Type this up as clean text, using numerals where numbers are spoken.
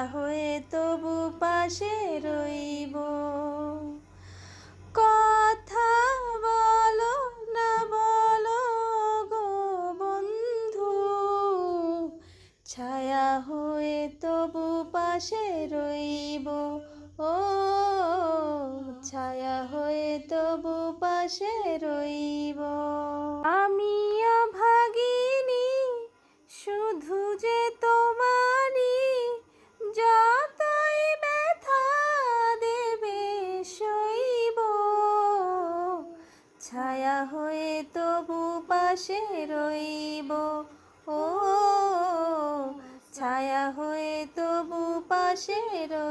হয়ে তবু পাশে রইব। কথা বলো না বলো গো বন্ধু, ছায়া হয়ে তবু পাশে রইব। ও ছায়া হয়ে তবু পাশে রইব। আমি অভাগিনী শুধু যে তোমারই, যতই ব্যথা দেবে সইব। ছায়া হয়ে তবু পাশে রইব। ও ছায়া হয়ে তবু পাশে রইব।